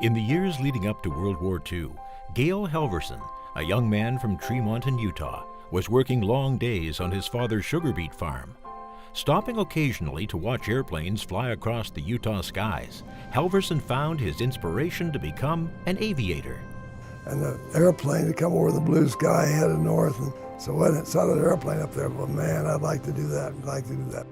In the years leading up to World War II, Gail Halvorsen, a young man from Tremont in Utah, was working long days on his father's sugar beet farm. Stopping occasionally to watch airplanes fly across the Utah skies, Halvorsen found his inspiration to become an aviator. And the airplane would come over the blue sky headed north, and so when I saw that airplane up there, well, man, I'd like to do that, I'd like to do that.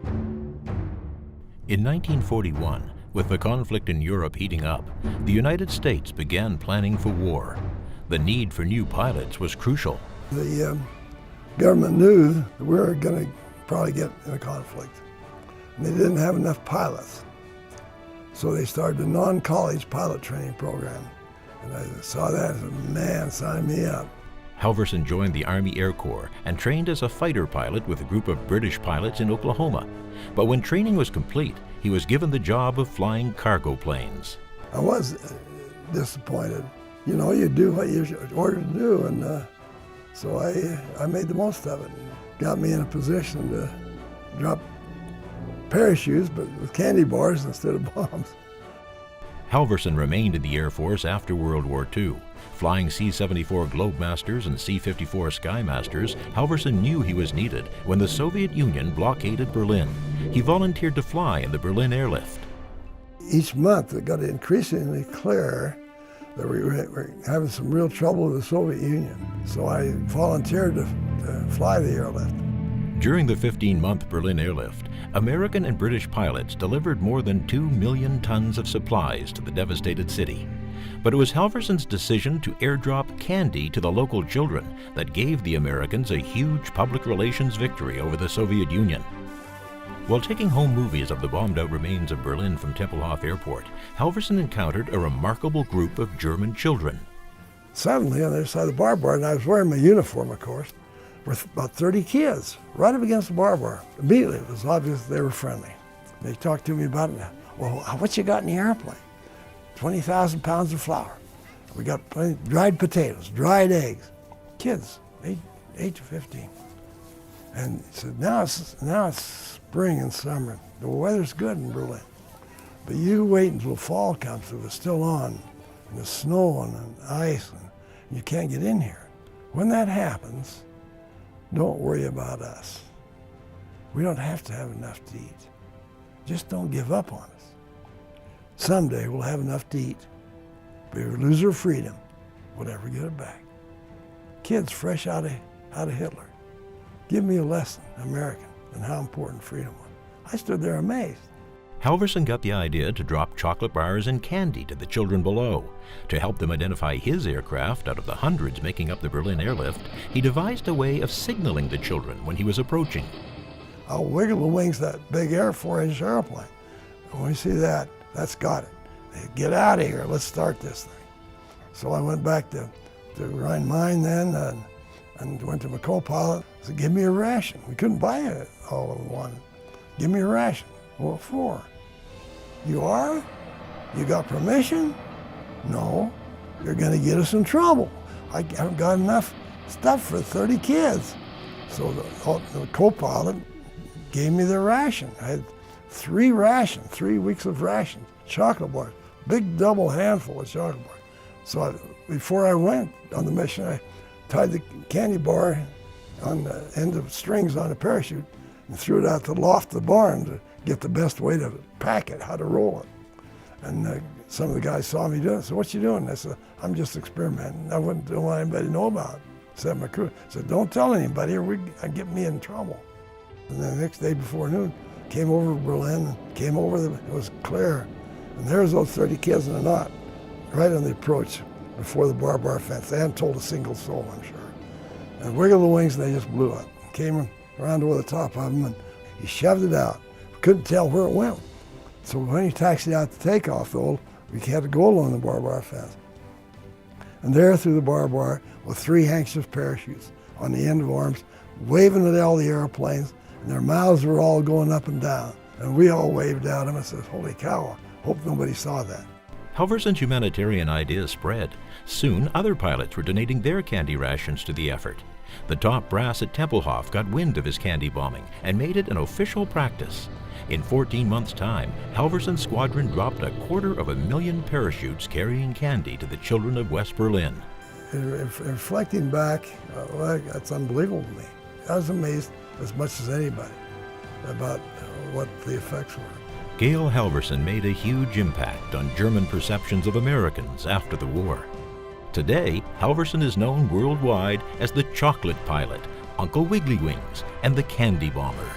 In 1941, with the conflict in Europe heating up, the United States began planning for war. The need for new pilots was crucial. The government knew that we were going to probably get in a conflict. And they didn't have enough pilots. So they started a non-college pilot training program. And I saw that and said, man, sign me up. Halvorsen joined the Army Air Corps and trained as a fighter pilot with a group of British pilots in Oklahoma. But when training was complete, he was given the job of flying cargo planes. I was disappointed. You know, you do what you're ordered to do, and so I made the most of it. Got me in a position to drop parachutes, but with candy bars instead of bombs. Halvorsen remained in the Air Force after World War II. Flying C-74 Globemasters and C-54 Skymasters, Halvorsen knew he was needed when the Soviet Union blockaded Berlin. He volunteered to fly in the Berlin airlift. Each month it got increasingly clear that we were having some real trouble with the Soviet Union. So I volunteered to fly the airlift. During the 15-month Berlin airlift, American and British pilots delivered more than 2 million tons of supplies to the devastated city. But it was Halvorsen's decision to airdrop candy to the local children that gave the Americans a huge public relations victory over the Soviet Union. While taking home movies of the bombed-out remains of Berlin from Tempelhof Airport, Halvorsen encountered a remarkable group of German children. Suddenly, on the other side of the barbed wire, and I was wearing my uniform, of course, were about 30 kids right up against the barbed wire. Immediately, it was obvious they were friendly. They talked to me about it. Well, what you got in the airplane? 20,000 pounds of flour. We got plenty, dried potatoes, dried eggs. Kids, 8 to 15. And he said, now it's spring and summer. The weather's good in Berlin. But you wait until fall comes, so it's still on, and the snow and the ice, and you can't get in here. When that happens, don't worry about us. We don't have to have enough to eat. Just don't give up on us. Someday we'll have enough to eat. But if we lose our freedom, we'll never get it back. Kids fresh out of Hitler. Give me a lesson, American, and how important freedom was. I stood there amazed. Halvorsen got the idea to drop chocolate bars and candy to the children below. To help them identify his aircraft out of the hundreds making up the Berlin airlift, he devised a way of signaling the children when he was approaching. I'll wiggle the wings of that big 4-inch airplane. And when you see that, that's got it. Get out of here, let's start this thing. So I went back to Rhine-Main then and went to my co-pilot. I said, give me a ration. We couldn't buy it all in one. Give me a ration. What for? You are? You got permission? No. You're going to get us in trouble. I haven't got enough stuff for 30 kids. So the co-pilot gave me the ration. I had 3 weeks of rations, chocolate bars, big double handful of chocolate bars. So before I went on the mission, I tied the candy bar on the end of strings on a parachute and threw it out the loft of the barn to get the best way to pack it, how to roll it. And some of the guys saw me doing it. So what you doing? I said, I'm just experimenting. I don't want anybody to know about it, except my crew. I said, don't tell anybody or get me in trouble. And then the next day before noon, came over to Berlin, it was clear. And there's those 30 kids in a knot, right on the approach before the barbed wire fence. They hadn't told a single soul, I'm sure. And wiggled the wings and they just blew up. Came around over the top of them and he shoved it out. Couldn't tell where it went. So when he taxied out to takeoff, though, we had to go along the barbed wire fence. And there through the barbed wire with 3 handkerchief parachutes on the end of arms, waving at all the airplanes, and their mouths were all going up and down. And we all waved at them and said, holy cow, hope nobody saw that. Halvorsen's humanitarian idea spread. Soon, other pilots were donating their candy rations to the effort. The top brass at Tempelhof got wind of his candy bombing and made it an official practice. In 14 months' time, Halvorsen's squadron dropped 250,000 parachutes carrying candy to the children of West Berlin. Reflecting back, well, that's unbelievable to me. I was amazed as much as anybody about what the effects were. Gail Halvorsen made a huge impact on German perceptions of Americans after the war. Today, Halvorsen is known worldwide as the chocolate pilot, Uncle Wiggly Wings, and the candy bomber.